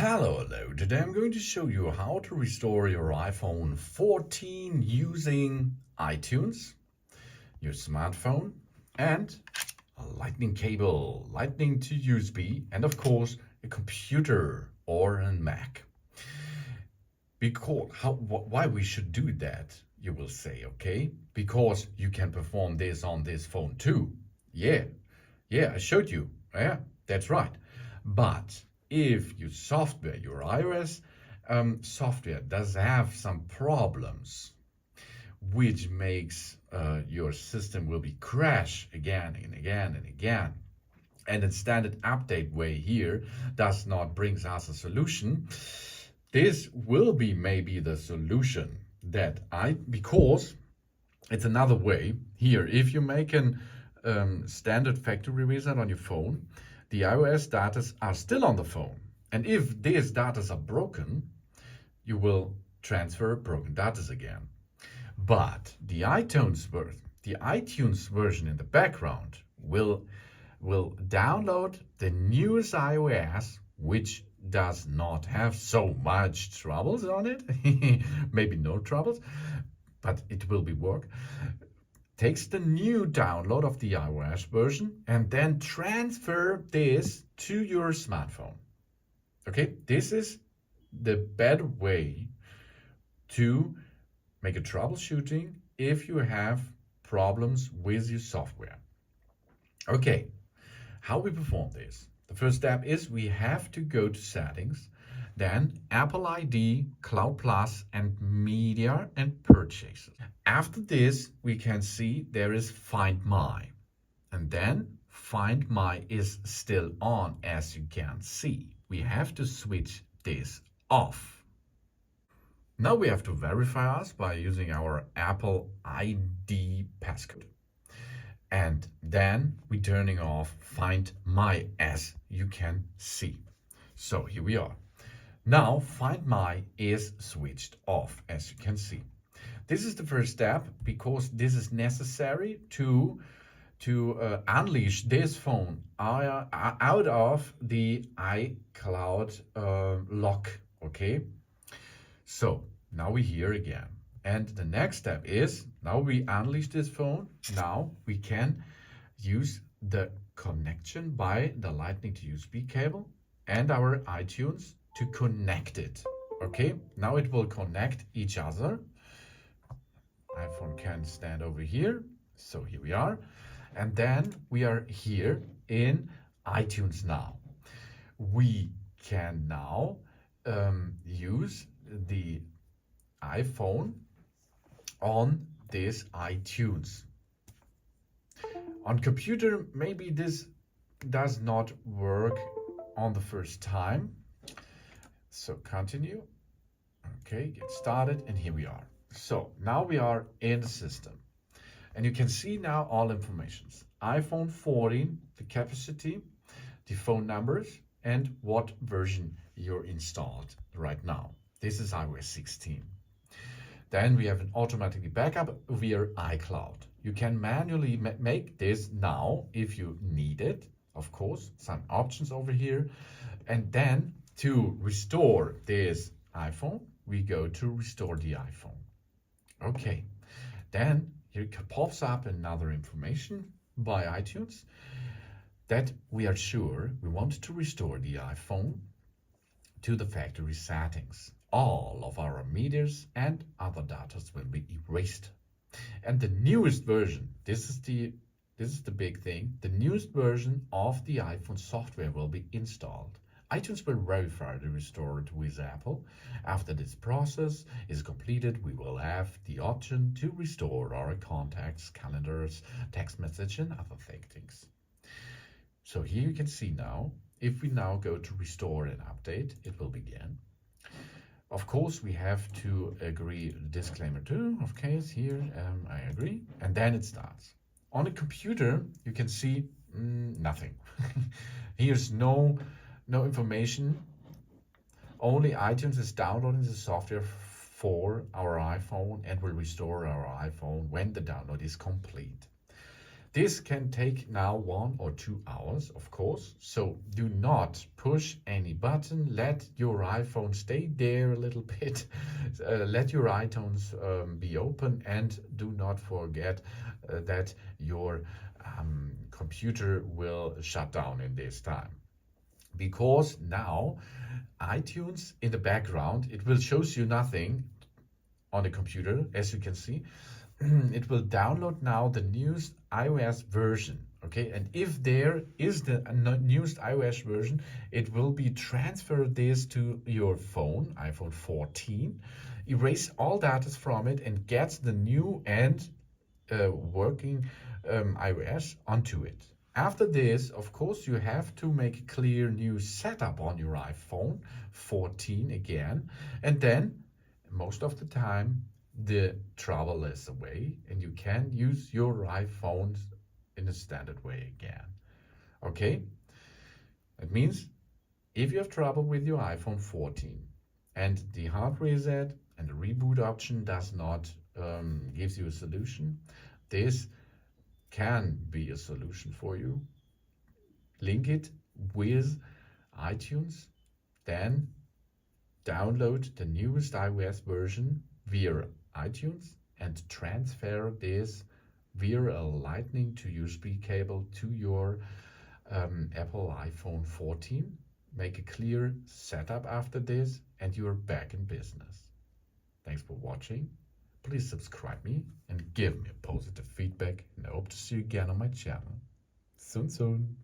Hello. Today I'm going to show you how to restore your iPhone 14 using iTunes, your smartphone, and a lightning cable, lightning to USB, and of course a computer or a Mac. Why we should do that, you will say, okay? Because you can perform this on this phone too. Yeah, I showed you. Yeah, that's right. But if your software, your iOS software does have some problems, which makes your system will be crash again and again and again, and the standard update way here does not brings us a solution, this will be maybe the solution because it's another way here. If you make an standard factory reset on your phone, the iOS data are still on the phone. And if these data are broken, you will transfer broken data again. But the iTunes version in the background will download the newest iOS, which does not have so much troubles on it. Maybe no troubles, but it will be work. Takes the new download of the iOS version and then transfer this to your smartphone. Okay, this is the better way to make a troubleshooting if you have problems with your software. Okay, how we perform this? The first step is we have to go to settings, then Apple ID, Cloud Plus, and Media and Purchases. After this, we can see there is Find My. And then Find My is still on, as you can see. We have to switch this off. Now we have to verify us by using our Apple ID passcode. And then we turning off Find My, as you can see. So here we are. Now Find My is switched off, as you can see. This is the first step because this is necessary to unleash this phone out of the iCloud lock. Okay, so now we're here again. And the next step is, now we unleash this phone. Now we can use the connection by the lightning to USB cable and our iTunes to connect it. Okay, now it will connect each other. iPhone can stand over here. So here we are. And then we are here in iTunes now. We can now use the iPhone on this iTunes. On computer, maybe this does not work on the first time. So continue. Okay, get started, and here we are. So now we are in the system. And you can see now all informations. iPhone 14, the capacity, the phone numbers, and what version you're installed right now. This is iOS 16. Then we have an automatic backup via iCloud. You can manually make this now if you need it. Of course, some options over here. And then to restore this iPhone, we go to restore the iPhone. Okay, then here pops up another information by iTunes that we are sure we want to restore the iPhone to the factory settings. All of our meters and other data will be erased. And the newest version, this is the big thing, the newest version of the iPhone software will be installed. iTunes will verify the restored with Apple. After this process is completed, we will have the option to restore our contacts, calendars, text message, and other things. So here you can see now, if we now go to restore and update, it will begin. Of course, we have to agree disclaimer too. Of course, here I agree, and then it starts. On a computer, you can see nothing. Here's no information. Only iTunes is downloading the software for our iPhone and will restore our iPhone when the download is complete. This can take now 1 or 2 hours, of course, so do not push any button. Let your iPhone stay there a little bit. Let your iTunes be open, and do not forget that your computer will shut down in this time. Because now iTunes in the background, it will shows you nothing on the computer, as you can see. It will download now the newest iOS version, okay? And if there is the newest iOS version, it will be transferred this to your phone, iPhone 14, erase all data from it, and get the new and working iOS onto it. After this, of course, you have to make a clear new setup on your iPhone 14 again, and then most of the time the trouble is away and you can use your iPhones in a standard way again. Okay? That means if you have trouble with your iPhone 14 and the hard reset and the reboot option does not gives you a solution, this can be a solution for you. Link it with iTunes, then download the newest iOS version via iTunes and transfer this via a Lightning to USB cable to your Apple iPhone 14. Make a clear setup after this and you're back in business. Thanks for watching. Please subscribe me and give me a positive feedback, and I hope to see you again on my channel soon.